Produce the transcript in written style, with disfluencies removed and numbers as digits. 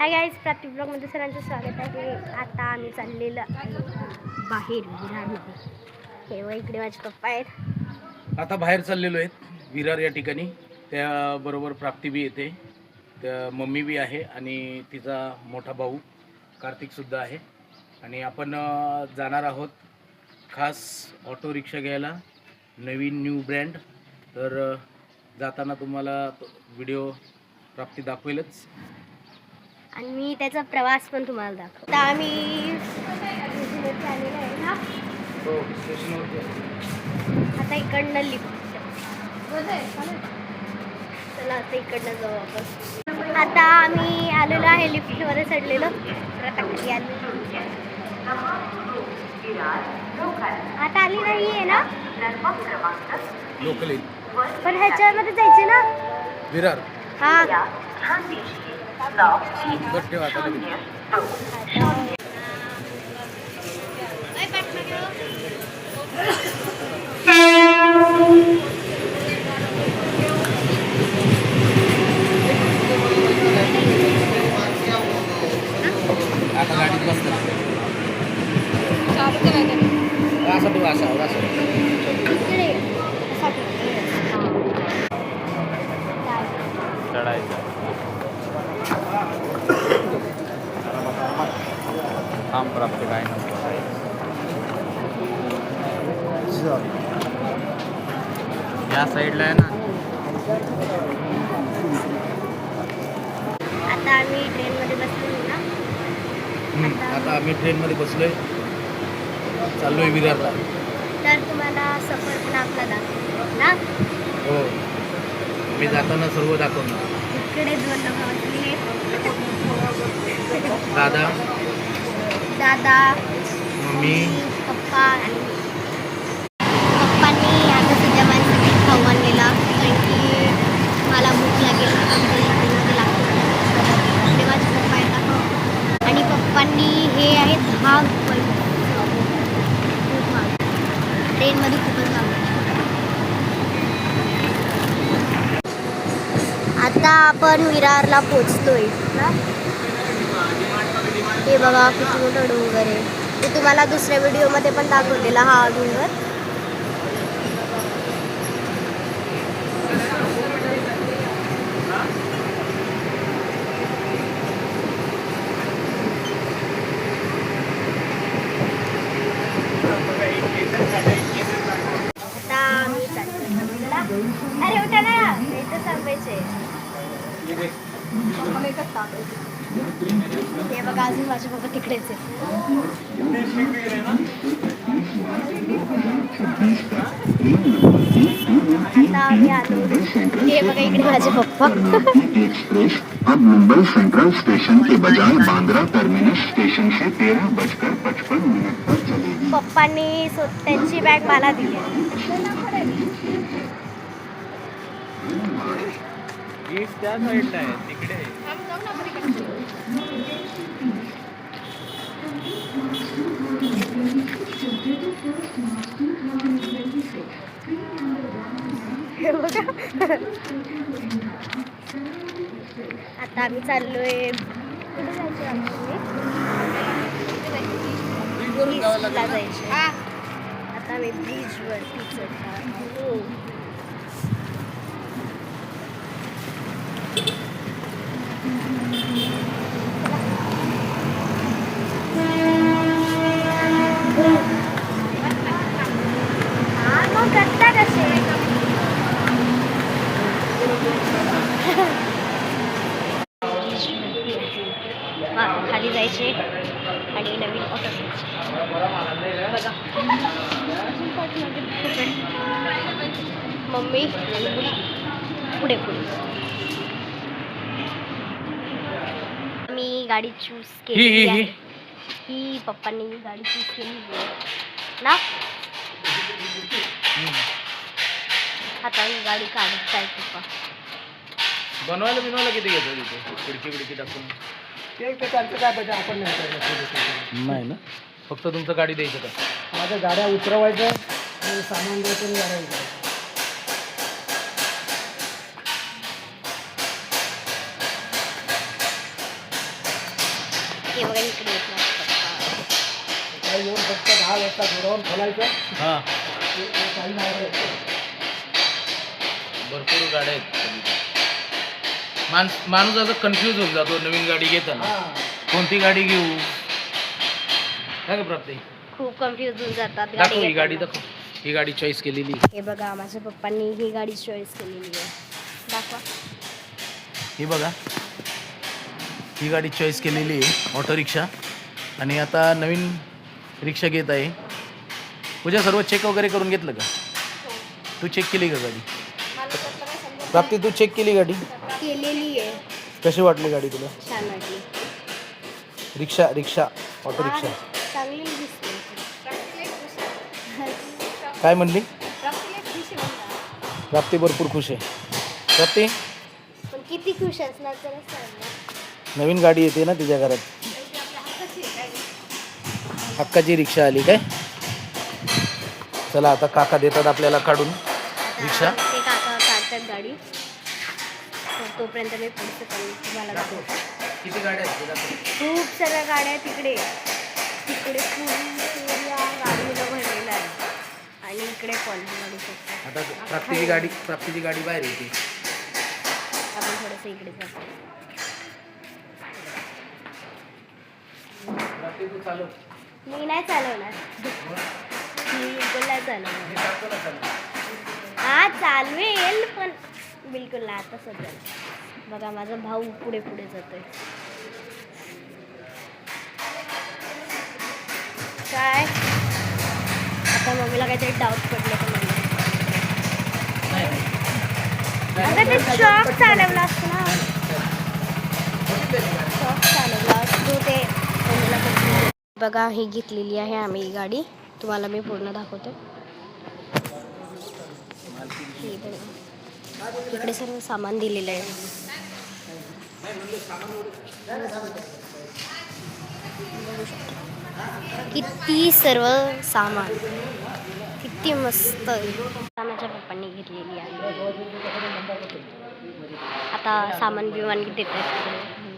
Hi guys, प्राप्ती ब्लॉगमध्ये सरांचं स्वागत आहे. आता आम्ही चाललेलं बाहेर विरारमध्ये. हे व इकडे माझे पप्पा आहेत. आता बाहेर चाललेलो आहेत विरार या ठिकाणी. त्याबरोबर प्राप्ती बी येते, त्या मम्मी बी आहे आणि तिचा मोठा भाऊ कार्तिकसुद्धा आहे. आणि आपण जाणार आहोत खास ऑटो रिक्षा घ्यायला, नवीन न्यू ब्रँड. तर जाताना तुम्हाला व्हिडिओ प्राप्ती दाखवेलच आणि मी त्याचा प्रवास पण तुम्हाला दाखवतो. आता आम्ही आलेलो आहे ना, आता इकडनं लिफ्ट. चला आता इकडनं जाऊ आपण. आता आम्ही आलेलो आहे लिफ्टवर चढलेलो. आता खाली आलो. आता आली नाही आहे ना लोकल पण ह्याच्यामध्ये जायचे ना विरार. हा बस ठेवा आता लगेच. आता गाडीत बसतात असं तू असं चढायचं. थांब प्राप्त काय नको. या साईडला आहे ना. आता आम्ही ट्रेनमध्ये बसलो ना. आता आम्ही ट्रेनमध्ये बसलोय, चाललोय विरारला. तर तुम्हाला सफर पण आपला दाखवतो ना. हो, मी जाताना सर्व दाखवणार. इकडे दोन लोक बसले, दादा, मम्मी, पप्पा. आणि पप्पांनी आता सध्या माझ्यासाठी खाऊ आणलेला, कारण की मला भूक लागेल. म्हणजे माझे पप्पा येतात आणि पप्पांनी हे आहे 10 रुपये. खूप महाग, ट्रेनमध्ये खूपच महाग. आता आपण विरारला पोचतोय ना. हे बघा किती मोठं डोंगर आहे. ते तुम्हाला दुसऱ्या व्हिडिओमध्ये पण दाखवलेला हा डोंगर. आता आम्ही चाललो. अरे उठा ना, इथं थांबायचे. हे बघा अजून माझे बाबा तिकडेच आहे. आता आम्ही आलो. हे बघा इकडे माझे पप्पा. एक्सप्रेस अब मुंबई सेंट्रल स्टेशन के बजाय बांद्रा टर्मिनस स्टेशन से 13:55 पर चलेगी. पप्पांनी त्यांची बॅग मला दिली. त्या साईडला आहे, तिकडे. हे बघा. आता आम्ही चाललोय. कुठे जायचं आम्ही? जायचे. आता आम्ही ब्रिजवरती चढणार. मग करता कसे खाली जायचे आणि नवीन ऑटो बघा. मम्मी पुढे मी गाडी चूज केली आहे. ही पप्पांनी गाडी चूज केली ना. आता ही गाडी काढत आहे पप्पा. बनवायला किती घेतो तिथे? खिडकी टाकून काय पाहिजे आपण नाही ना, फक्त तुमचं गाडी द्यायचं का? माझ्या गाड्या उतरवायचं आणि सामान द्यायचं आणि गाड्या उतरवायचं. हे बघा इकडे येत माझे पप्पा. काही येऊन फक्त 10 वाजता घरावर खोलायचं हां काही नाही रे. भरपूर गाड्या आहेत. माणूस असं कन्फ्यूज होऊन जातो नवीन गाडी घेताना. हां कोणती गाडी घेऊ काय का प्राप्ती? खूप कन्फ्युज होऊन जातात दाखव ही गाडी, घेताना. दाखव ही गाडी चॉईस केलेली. हे बघा माझ्या पप्पांनी ही गाडी चॉईस केलेली आहे. दाखवा. ही बघा ही गाडी चॉईस केलेली आहे ऑटो रिक्षा. आणि आता नवीन रिक्षा घेत आहे. तुझ्या सर्व चेक वगैरे करून घेतलं का? तू चेक केली का गाडी? प्राप्ती तू चेक केली गाडी? केलेली आहे. कशी वाटली गाडी तुला? छान वाटली. रिक्षा ऑटो रिक्षा चांगली दिसते. काय म्हणली? प्राप्ती भरपूर खुश आहे. प्राप्ती पण किती खुश असणार तर सांग. नवीन गाडी येते ना तिच्या घरात. हक्काची रिक्षा आली काय? चला आता काका देतात आपल्याला काढून रिक्षा. ते काका काढतात गाडी. तर तोपर्यंत मी पुढचं करून तुम्हाला दाखवतो. किती गाड्या आहेत? खूप साऱ्या गाड्या तिकडे तिकडे पूर्ण गाडीला भरलेला आहे. आणि इकडे पण गाडी शकतो. आता प्राप्तीची गाडी बाहेर येते. आपण थोडंसं इकडे जातो. प्राप्ती तू चालव. मी नाही चालवणार. मी बिलकुल नाही चालवणार. हा चालवेल पण बिलकुल नाही आता सध्या. बघा माझा भाऊ पुढे पुढे जातोय. काय आता मम्मीला काहीतरी डाऊट पडले का मला. अगं ते शॉक चालवला असतो ना. शॉक चालवला असतो ते मम्मीला पडले. बघा ही घेतलेली आहे आम्ही ही गाडी. तुम्हाला मी पूर्ण दाखवते. ही बघा. इकडे सर्व सामान दिलेलं आहे. बघू शकता किती सर्व सामान किती मस्त. माझ्या पप्पांनी घेतलेली आहे. आता सामान बिमान देतात.